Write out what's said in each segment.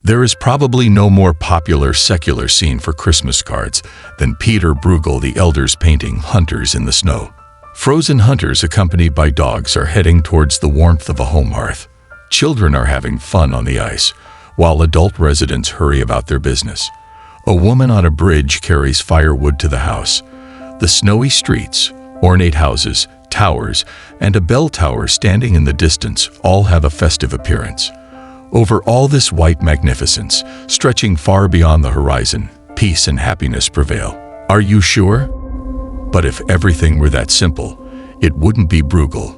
There is probably no more popular secular scene for Christmas cards than Pieter Bruegel the Elder's painting Hunters in the Snow. Frozen hunters accompanied by dogs are heading towards the warmth of a home hearth. Children are having fun on the ice, while adult residents hurry about their business. A woman on a bridge carries firewood to the house. The snowy streets, ornate houses, towers, and a bell tower standing in the distance all have a festive appearance. Over all this white magnificence, stretching far beyond the horizon, peace and happiness prevail. Are you sure? But if everything were that simple, it wouldn't be Bruegel.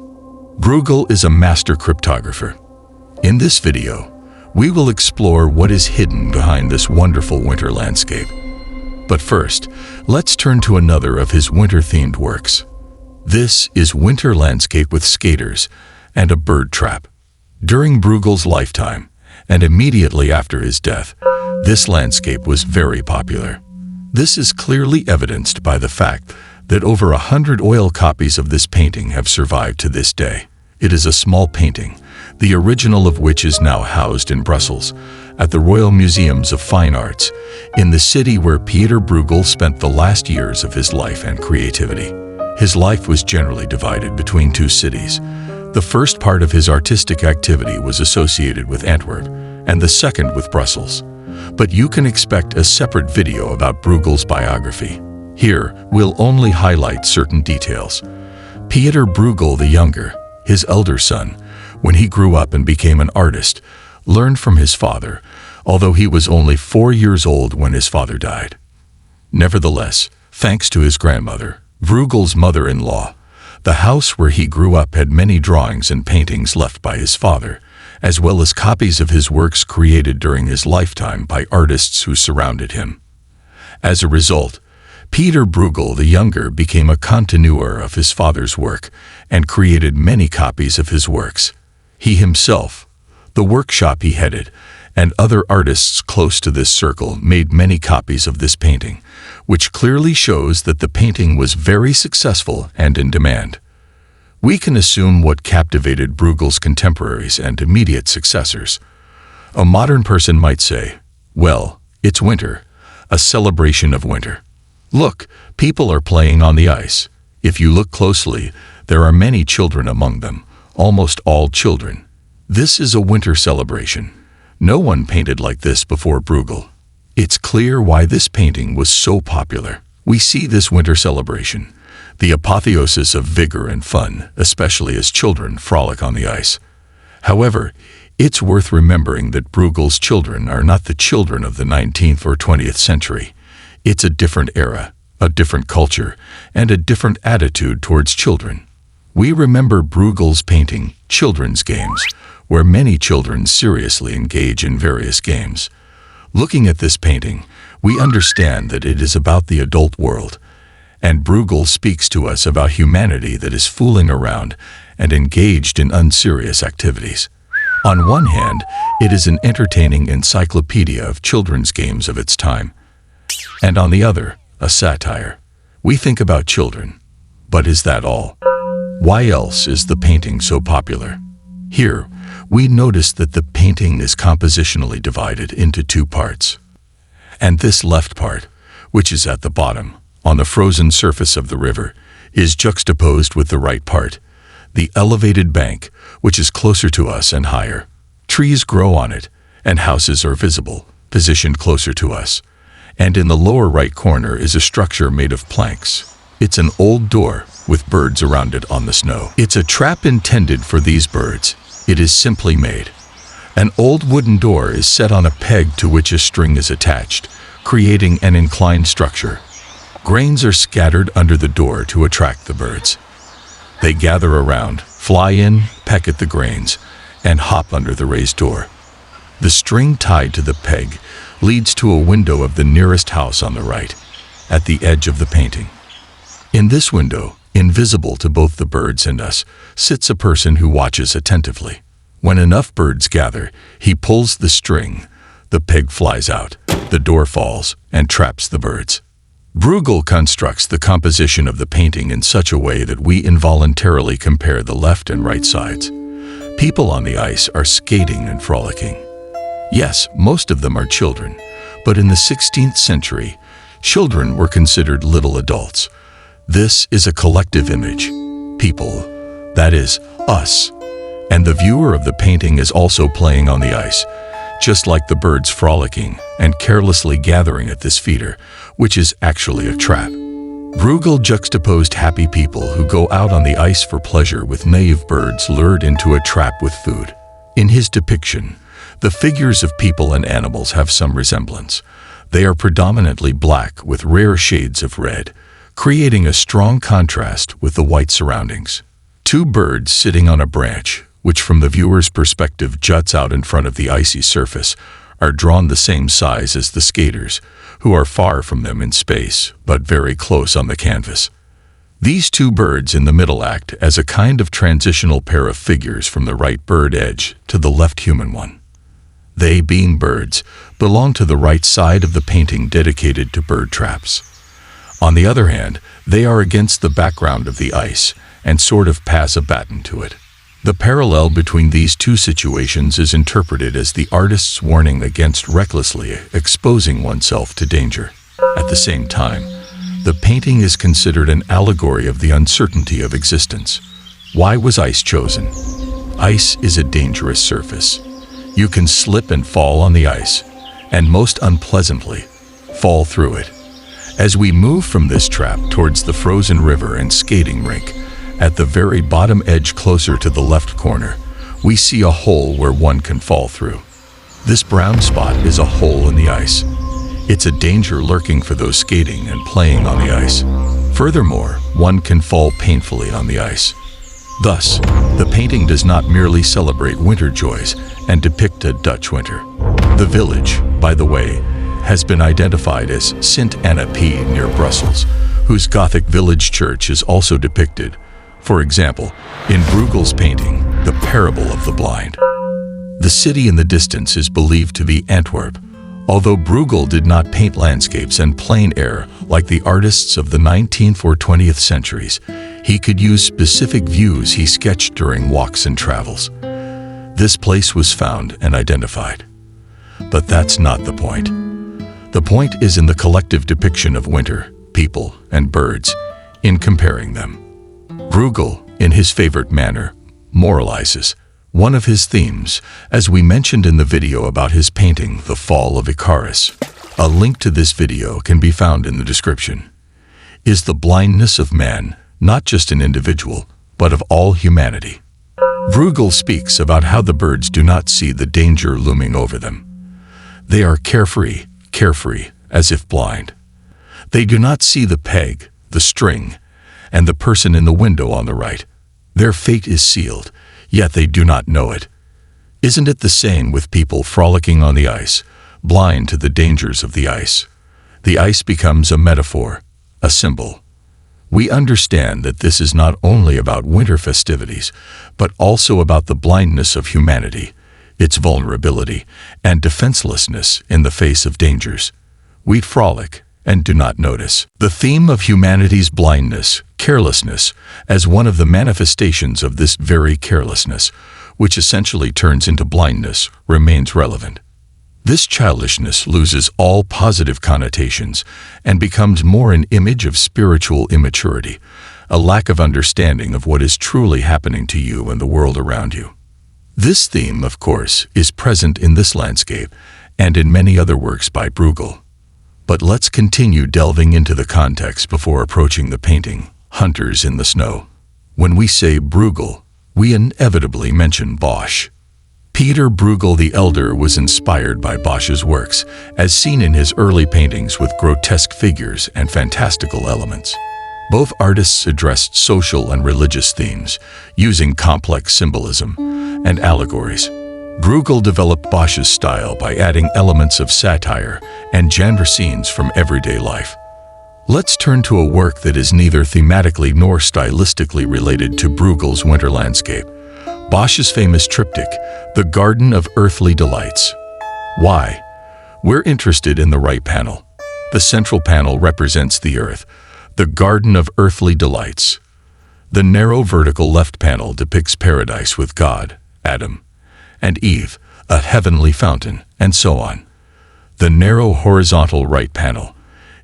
Bruegel is a master cryptographer. In this video, we will explore what is hidden behind this wonderful winter landscape. But first, let's turn to another of his winter-themed works. This is Winter Landscape with Skaters and a Bird Trap. During Bruegel's lifetime, and immediately after his death, this landscape was very popular. This is clearly evidenced by the fact that over 100 oil copies of this painting have survived to this day. It is a small painting, the original of which is now housed in Brussels, at the Royal Museums of Fine Arts, in the city where Pieter Bruegel spent the last years of his life and creativity. His life was generally divided between two cities. The first part of his artistic activity was associated with Antwerp, and the second with Brussels. But you can expect a separate video about Bruegel's biography. Here, we'll only highlight certain details. Pieter Bruegel the Younger, his elder son, when he grew up and became an artist, learned from his father, although he was only 4 years old when his father died. Nevertheless, thanks to his grandmother, Bruegel's mother-in-law, the house where he grew up had many drawings and paintings left by his father, as well as copies of his works created during his lifetime by artists who surrounded him. As a result, Pieter Bruegel the Younger became a continuer of his father's work and created many copies of his works. He himself, the workshop he headed, and other artists close to this circle made many copies of this painting, which clearly shows that the painting was very successful and in demand. We can assume what captivated Bruegel's contemporaries and immediate successors. A modern person might say, well, it's winter, a celebration of winter. Look, people are playing on the ice. If you look closely, there are many children among them, almost all children. This is a winter celebration. No one painted like this before Bruegel. It's clear why this painting was so popular. We see this winter celebration, the apotheosis of vigor and fun, especially as children frolic on the ice. However, it's worth remembering that Bruegel's children are not the children of the 19th or 20th century. It's a different era, a different culture, and a different attitude towards children. We remember Bruegel's painting, Children's Games, where many children seriously engage in various games. Looking at this painting, we understand that it is about the adult world, and Bruegel speaks to us about humanity that is fooling around and engaged in unserious activities. On one hand, it is an entertaining encyclopedia of children's games of its time, and on the other, a satire. We think about children, but is that all? Why else is the painting so popular? Here, we notice that the painting is compositionally divided into two parts. And this left part, which is at the bottom, on the frozen surface of the river, is juxtaposed with the right part, the elevated bank, which is closer to us and higher. Trees grow on it, and houses are visible, positioned closer to us. And in the lower right corner is a structure made of planks. It's an old door with birds around it on the snow. It's a trap intended for these birds. It is simply made. An old wooden door is set on a peg to which a string is attached, creating an inclined structure. Grains are scattered under the door to attract the birds. They gather around, fly in, peck at the grains, and hop under the raised door. The string tied to the peg leads to a window of the nearest house on the right, at the edge of the painting. In this window, invisible to both the birds and us, sits a person who watches attentively. When enough birds gather, he pulls the string, the peg flies out, the door falls, and traps the birds. Bruegel constructs the composition of the painting in such a way that we involuntarily compare the left and right sides. People on the ice are skating and frolicking. Yes, most of them are children, but in the 16th century, children were considered little adults. This is a collective image, people, that is, us, and the viewer of the painting is also playing on the ice, just like the birds frolicking and carelessly gathering at this feeder, which is actually a trap. Bruegel juxtaposed happy people who go out on the ice for pleasure with naive birds lured into a trap with food. In his depiction, the figures of people and animals have some resemblance. They are predominantly black with rare shades of red, creating a strong contrast with the white surroundings. Two birds sitting on a branch, which from the viewer's perspective juts out in front of the icy surface, are drawn the same size as the skaters, who are far from them in space, but very close on the canvas. These two birds in the middle act as a kind of transitional pair of figures from the right bird edge to the left human one. They, being birds, belong to the right side of the painting dedicated to bird traps. On the other hand, they are against the background of the ice and sort of pass a baton to it. The parallel between these two situations is interpreted as the artist's warning against recklessly exposing oneself to danger. At the same time, the painting is considered an allegory of the uncertainty of existence. Why was ice chosen? Ice is a dangerous surface. You can slip and fall on the ice, and most unpleasantly, fall through it. As we move from this trap towards the frozen river and skating rink, at the very bottom edge closer to the left corner, we see a hole where one can fall through. This brown spot is a hole in the ice. It's a danger lurking for those skating and playing on the ice. Furthermore, one can fall painfully on the ice. Thus, the painting does not merely celebrate winter joys and depict a Dutch winter. The village, by the way, has been identified as Sint Anna P near Brussels, whose Gothic village church is also depicted, for example, in Bruegel's painting, The Parable of the Blind. The city in the distance is believed to be Antwerp, although Bruegel did not paint landscapes and plein air like the artists of the 19th or 20th centuries. He could use specific views he sketched during walks and travels. This place was found and identified. But that's not the point. The point is in the collective depiction of winter, people, and birds, in comparing them. Bruegel, in his favorite manner, moralizes. One of his themes, as we mentioned in the video about his painting, The Fall of Icarus, a link to this video can be found in the description, is the blindness of man, not just an individual, but of all humanity. Bruegel speaks about how the birds do not see the danger looming over them. They are carefree, as if blind. They do not see the peg, the string, and the person in the window on the right. Their fate is sealed, yet they do not know it. Isn't it the same with people frolicking on the ice, blind to the dangers of the ice? The ice becomes a metaphor, a symbol. We understand that this is not only about winter festivities, but also about the blindness of humanity, its vulnerability, and defenselessness in the face of dangers. We frolic and do not notice. The theme of humanity's blindness, carelessness, as one of the manifestations of this very carelessness, which essentially turns into blindness, remains relevant. This childishness loses all positive connotations and becomes more an image of spiritual immaturity, a lack of understanding of what is truly happening to you and the world around you. This theme, of course, is present in this landscape and in many other works by Bruegel. But let's continue delving into the context before approaching the painting, Hunters in the Snow. When we say Bruegel, we inevitably mention Bosch. Pieter Bruegel the Elder was inspired by Bosch's works, as seen in his early paintings with grotesque figures and fantastical elements. Both artists addressed social and religious themes, using complex symbolism and allegories. Bruegel developed Bosch's style by adding elements of satire and genre scenes from everyday life. Let's turn to a work that is neither thematically nor stylistically related to Bruegel's winter landscape, Bosch's famous triptych, The Garden of Earthly Delights. Why? We're interested in the right panel. The central panel represents the earth, the Garden of Earthly Delights. The narrow vertical left panel depicts paradise with God, Adam, and Eve, a heavenly fountain, and so on. The narrow horizontal right panel,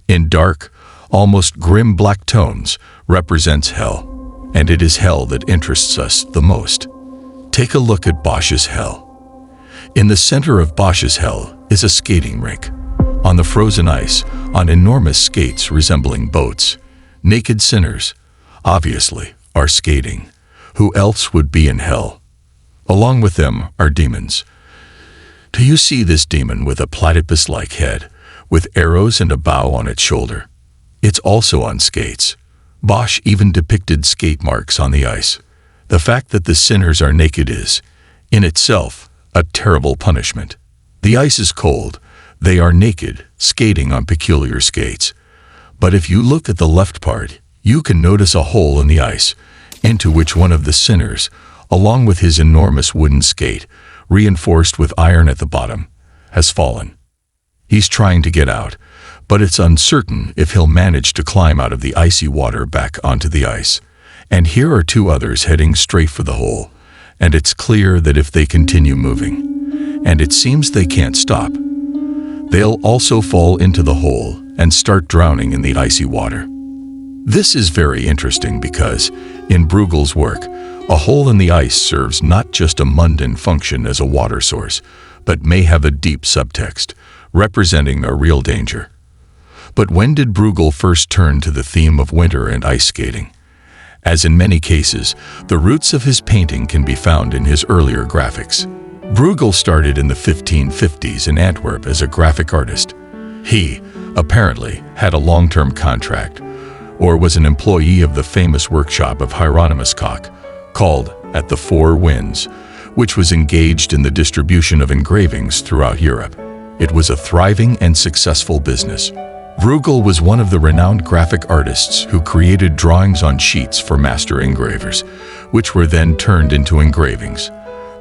in dark, almost grim black tones, represents hell, and it is hell that interests us the most. Take a look at Bosch's hell. In the center of Bosch's hell is a skating rink. On the frozen ice, on enormous skates resembling boats, naked sinners, obviously, are skating. Who else would be in hell? Along with them are demons. Do you see this demon with a platypus-like head, with arrows and a bow on its shoulder? It's also on skates. Bosch even depicted skate marks on the ice. The fact that the sinners are naked is, in itself, a terrible punishment. The ice is cold. They are naked, skating on peculiar skates. But if you look at the left part, you can notice a hole in the ice, into which one of the sinners, along with his enormous wooden skate, reinforced with iron at the bottom, has fallen. He's trying to get out, but it's uncertain if he'll manage to climb out of the icy water back onto the ice. And here are two others heading straight for the hole, and it's clear that if they continue moving, and it seems they can't stop, they'll also fall into the hole and start drowning in the icy water. This is very interesting because, in Bruegel's work, a hole in the ice serves not just a mundane function as a water source, but may have a deep subtext, representing a real danger. But when did Bruegel first turn to the theme of winter and ice skating? As in many cases, the roots of his painting can be found in his earlier graphics. Bruegel started in the 1550s in Antwerp as a graphic artist. He, apparently, had a long-term contract, or was an employee of the famous workshop of Hieronymus Koch, called At the Four Winds, which was engaged in the distribution of engravings throughout Europe. It was a thriving and successful business. Bruegel was one of the renowned graphic artists who created drawings on sheets for master engravers, which were then turned into engravings.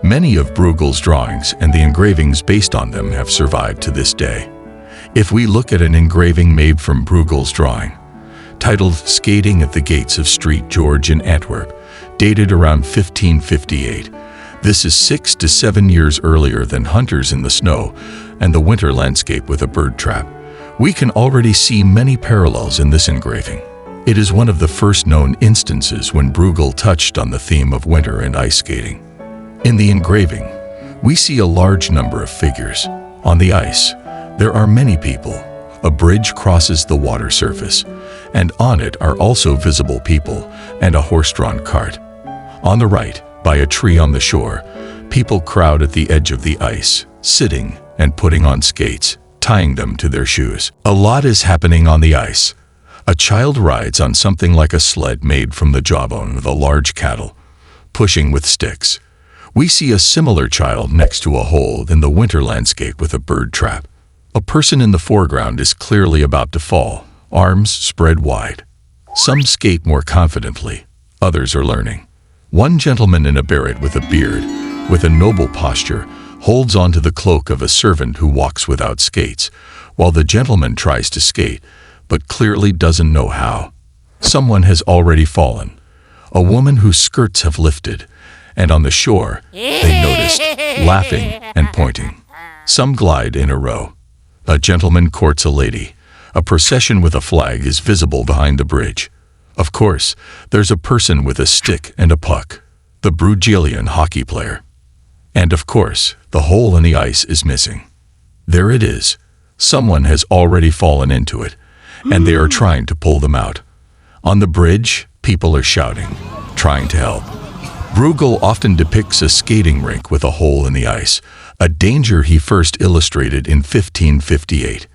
Many of Bruegel's drawings and the engravings based on them have survived to this day. If we look at an engraving made from Bruegel's drawing, titled Skating at the Gates of St. George in Antwerp, dated around 1558, this is 6 to 7 years earlier than Hunters in the Snow and the winter landscape with a bird trap. We can already see many parallels in this engraving. It is one of the first known instances when Bruegel touched on the theme of winter and ice skating. In the engraving, we see a large number of figures. On the ice, there are many people. A bridge crosses the water surface, and on it are also visible people and a horse-drawn cart. On the right, by a tree on the shore, people crowd at the edge of the ice, sitting and putting on skates, tying them to their shoes. A lot is happening on the ice. A child rides on something like a sled made from the jawbone of a large cattle, pushing with sticks. We see a similar child next to a hole in the winter landscape with a bird trap. A person in the foreground is clearly about to fall, arms spread wide. Some skate more confidently, others are learning. One gentleman in a beret with a beard, with a noble posture, holds onto the cloak of a servant who walks without skates, while the gentleman tries to skate, but clearly doesn't know how. Someone has already fallen. A woman whose skirts have lifted, and on the shore, they noticed, laughing and pointing. Some glide in a row. A gentleman courts a lady. A procession with a flag is visible behind the bridge. Of course, there's a person with a stick and a puck, the Bruegelian hockey player. And of course, the hole in the ice is missing. There it is. Someone has already fallen into it, and they are trying to pull them out. On the bridge, people are shouting, trying to help. Bruegel often depicts a skating rink with a hole in the ice, a danger he first illustrated in 1558.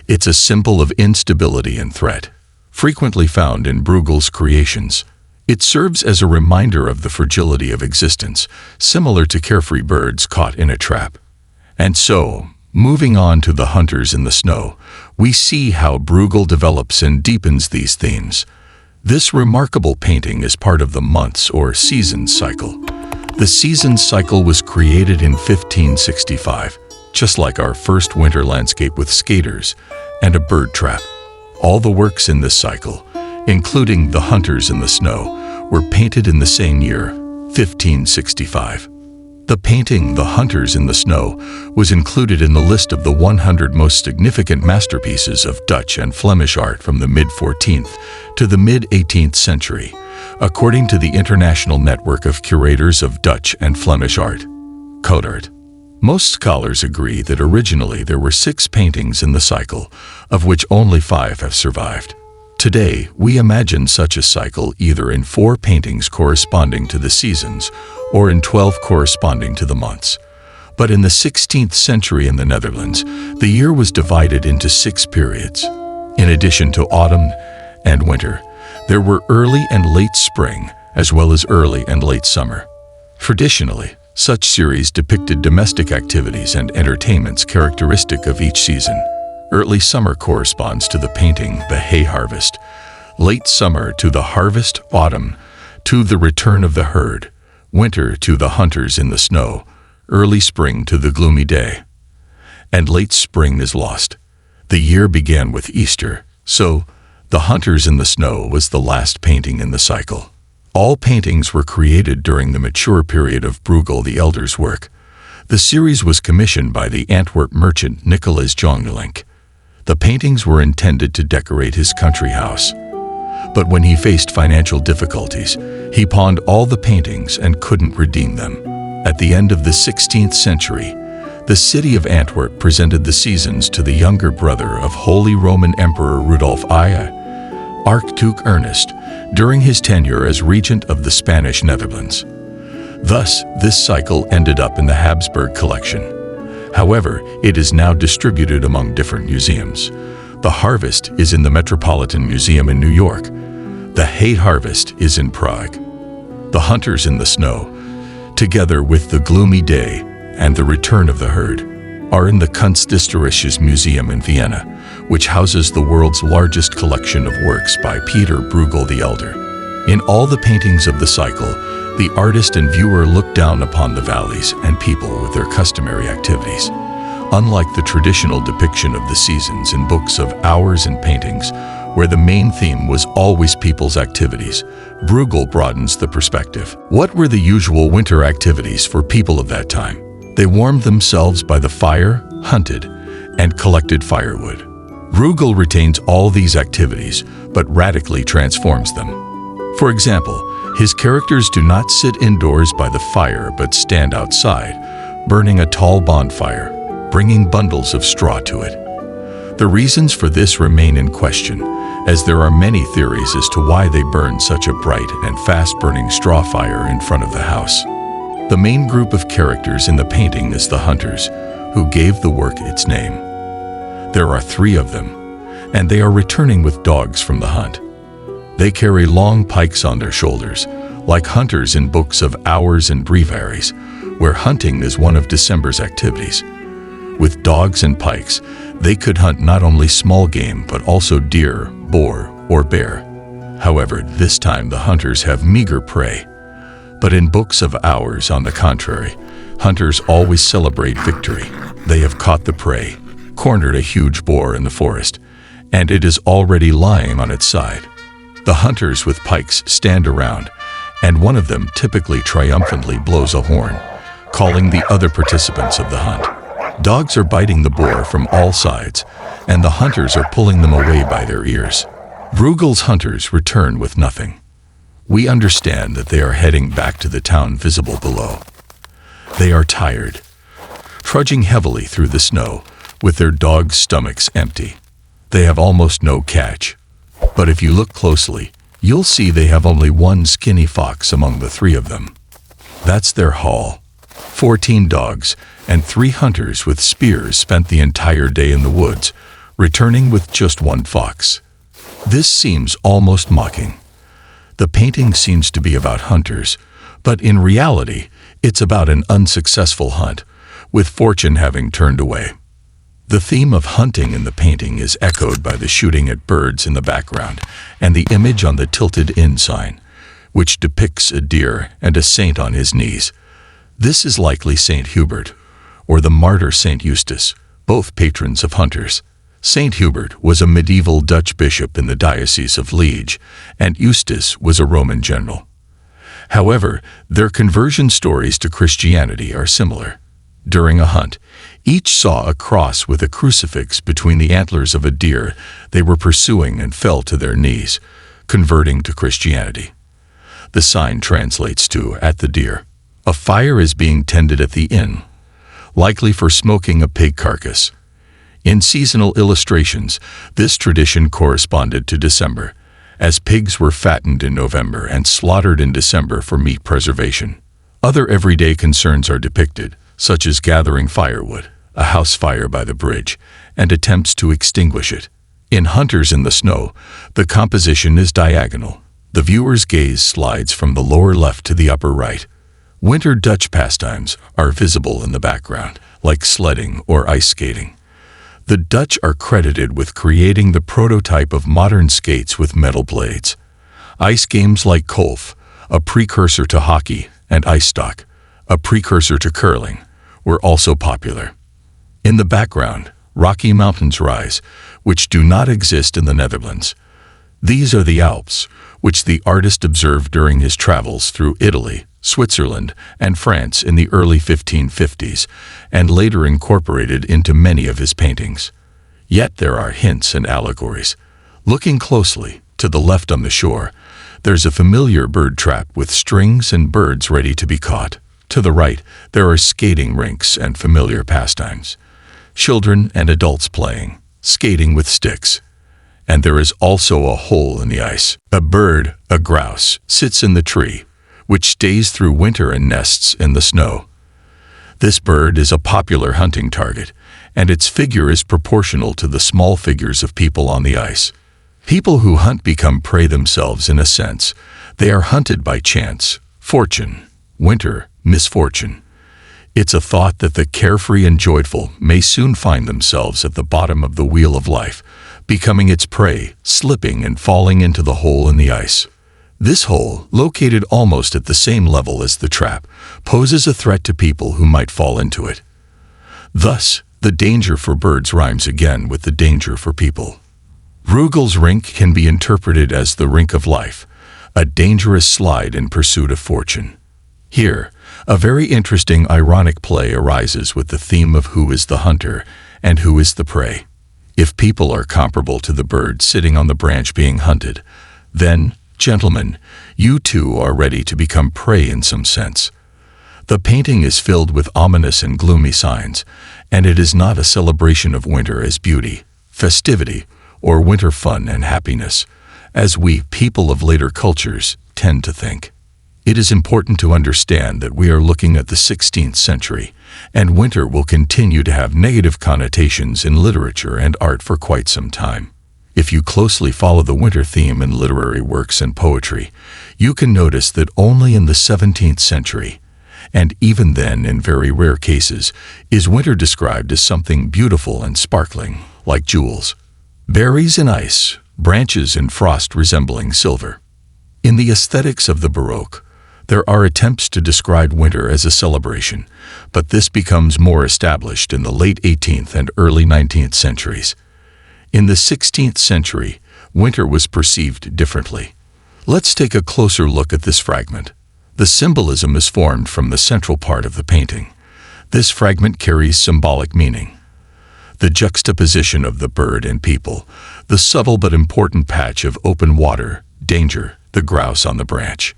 It's a symbol of instability and threat, frequently found in Bruegel's creations. It serves as a reminder of the fragility of existence, similar to carefree birds caught in a trap. And so, moving on to the Hunters in the Snow, we see how Bruegel develops and deepens these themes. This remarkable painting is part of the months or seasons cycle. The seasons cycle was created in 1565, just like our first winter landscape with skaters and a bird trap. All the works in this cycle, including the Hunters in the Snow, were painted in the same year, 1565. The painting The Hunters in the Snow was included in the list of the 100 most significant masterpieces of Dutch and Flemish art from the mid-14th to the mid-18th century, according to the International Network of Curators of Dutch and Flemish Art, CODART. Most scholars agree that originally there were 6 paintings in the cycle, of which only 5 have survived. Today, we imagine such a cycle either in 4 paintings corresponding to the seasons or in 12 corresponding to the months. But in the 16th century in the Netherlands, the year was divided into 6 periods. In addition to autumn and winter, there were early and late spring, as well as early and late summer. Traditionally, such series depicted domestic activities and entertainments characteristic of each season. Early summer corresponds to the painting The Hay Harvest, late summer to the harvest, autumn to the return of the herd, winter to the hunters in the snow, early spring to the gloomy day. And late spring is lost. The year began with Easter, so The Hunters in the Snow was the last painting in the cycle. All paintings were created during the mature period of Bruegel the Elder's work. The series was commissioned by the Antwerp merchant Nicolaas Jongelink. The paintings were intended to decorate his country house. But when he faced financial difficulties, he pawned all the paintings and couldn't redeem them. At the end of the 16th century, the city of Antwerp presented the seasons to the younger brother of Holy Roman Emperor Rudolf I, Archduke Ernest, during his tenure as regent of the Spanish Netherlands. Thus, this cycle ended up in the Habsburg collection. However, it is now distributed among different museums. The Harvest is in the Metropolitan Museum in New York. The Hay Harvest is in Prague. The Hunters in the Snow, together with The Gloomy Day and The Return of the Herd, are in the Kunsthistorisches Museum in Vienna, which houses the world's largest collection of works by Pieter Bruegel the Elder. In all the paintings of the cycle, the artist and viewer look down upon the valleys and people with their customary activities. Unlike the traditional depiction of the seasons in books of hours and paintings, where the main theme was always people's activities, Bruegel broadens the perspective. What were the usual winter activities for people of that time? They warmed themselves by the fire, hunted, and collected firewood. Bruegel retains all these activities, but radically transforms them. For example, his characters do not sit indoors by the fire but stand outside, burning a tall bonfire, bringing bundles of straw to it. The reasons for this remain in question, as there are many theories as to why they burn such a bright and fast-burning straw fire in front of the house. The main group of characters in the painting is the hunters, who gave the work its name. There are 3 of them, and they are returning with dogs from the hunt. They carry long pikes on their shoulders, like hunters in books of hours and breviaries, where hunting is one of December's activities. With dogs and pikes, they could hunt not only small game but also deer, boar, or bear. However, this time the hunters have meager prey. But in books of hours, on the contrary, hunters always celebrate victory. They have caught the prey, cornered a huge boar in the forest, and it is already lying on its side. The hunters with pikes stand around, and one of them typically triumphantly blows a horn, calling the other participants of the hunt. Dogs are biting the boar from all sides, and the hunters are pulling them away by their ears. Bruegel's hunters return with nothing. We understand that they are heading back to the town visible below. They are tired, trudging heavily through the snow, with their dogs' stomachs empty. They have almost no catch. But if you look closely, you'll see they have only one skinny fox among the 3 of them. That's their haul. 14 dogs and 3 hunters with spears spent the entire day in the woods, returning with just 1 fox. This seems almost mocking. The painting seems to be about hunters, but in reality, it's about an unsuccessful hunt, with fortune having turned away. The theme of hunting in the painting is echoed by the shooting at birds in the background and the image on the tilted-in sign, which depicts a deer and a saint on his knees. This is likely Saint Hubert, or the martyr Saint Eustace, both patrons of hunters. Saint Hubert was a medieval Dutch bishop in the Diocese of Liege, and Eustace was a Roman general. However, their conversion stories to Christianity are similar. During a hunt, each saw a cross with a crucifix between the antlers of a deer they were pursuing and fell to their knees, converting to Christianity. The sign translates to, "At the deer." A fire is being tended at the inn, likely for smoking a pig carcass. In seasonal illustrations, this tradition corresponded to December, as pigs were fattened in November and slaughtered in December for meat preservation. Other everyday concerns are depicted, such as gathering firewood, a house fire by the bridge, and attempts to extinguish it. In Hunters in the Snow, the composition is diagonal. The viewer's gaze slides from the lower left to the upper right. Winter Dutch pastimes are visible in the background, like sledding or ice skating. The Dutch are credited with creating the prototype of modern skates with metal blades. Ice games like golf, a precursor to hockey, and ice stock, a precursor to curling, were also popular. In the background, Rocky Mountains rise, which do not exist in the Netherlands. These are the Alps, which the artist observed during his travels through Italy, Switzerland, and France in the early 1550s, and later incorporated into many of his paintings. Yet there are hints and allegories. Looking closely, to the left on the shore, there's a familiar bird trap with strings and birds ready to be caught. To the right, there are skating rinks and familiar pastimes. Children and adults playing, skating with sticks. And there is also a hole in the ice. A bird, a grouse, sits in the tree, which stays through winter and nests in the snow. This bird is a popular hunting target, and its figure is proportional to the small figures of people on the ice. People who hunt become prey themselves in a sense. They are hunted by chance, fortune, winter, misfortune. It's a thought that the carefree and joyful may soon find themselves at the bottom of the wheel of life, becoming its prey, slipping and falling into the hole in the ice. This hole, located almost at the same level as the trap, poses a threat to people who might fall into it. Thus, the danger for birds rhymes again with the danger for people. Bruegel's rink can be interpreted as the rink of life, a dangerous slide in pursuit of fortune. Here, a very interesting ironic play arises with the theme of who is the hunter and who is the prey. If people are comparable to the bird sitting on the branch being hunted, then, gentlemen, you too are ready to become prey in some sense. The painting is filled with ominous and gloomy signs, and it is not a celebration of winter as beauty, festivity, or winter fun and happiness, as we, people of later cultures, tend to think. It is important to understand that we are looking at the 16th century, and winter will continue to have negative connotations in literature and art for quite some time. If you closely follow the winter theme in literary works and poetry, you can notice that only in the 17th century, and even then in very rare cases, is winter described as something beautiful and sparkling, like jewels. Berries in ice, branches in frost resembling silver. In the aesthetics of the Baroque, there are attempts to describe winter as a celebration, but this becomes more established in the late 18th and early 19th centuries. In the 16th century, winter was perceived differently. Let's take a closer look at this fragment. The symbolism is formed from the central part of the painting. This fragment carries symbolic meaning. The juxtaposition of the bird and people, the subtle but important patch of open water, danger, the grouse on the branch.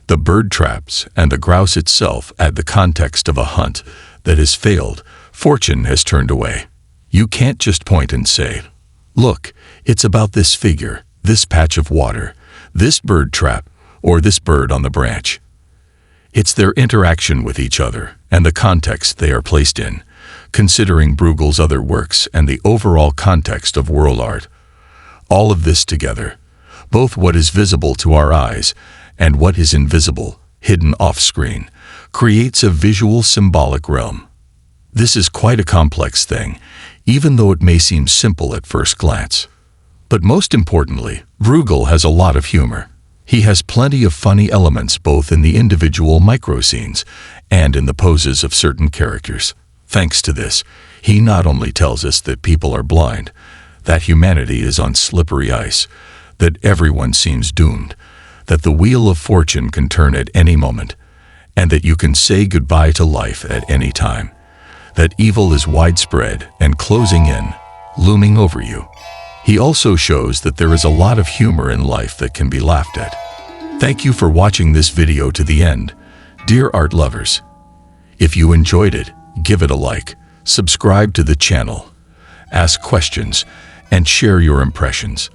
The bird traps and the grouse itself add the context of a hunt that has failed, fortune has turned away. You can't just point and say, "Look, it's about this figure, this patch of water, this bird trap, or this bird on the branch." It's their interaction with each other and the context they are placed in, considering Bruegel's other works and the overall context of world art. All of this together, both what is visible to our eyes and what is invisible, hidden off-screen, creates a visual symbolic realm. This is quite a complex thing, even though it may seem simple at first glance. But most importantly, Bruegel has a lot of humor. He has plenty of funny elements both in the individual micro-scenes and in the poses of certain characters. Thanks to this, he not only tells us that people are blind, that humanity is on slippery ice, that everyone seems doomed, that the wheel of fortune can turn at any moment, and that you can say goodbye to life at any time, that evil is widespread and closing in, looming over you. He also shows that there is a lot of humor in life that can be laughed at. Thank you for watching this video to the end, dear art lovers. If you enjoyed it, give it a like, subscribe to the channel, ask questions, and share your impressions.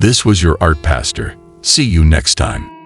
This was your art pastor. See you next time.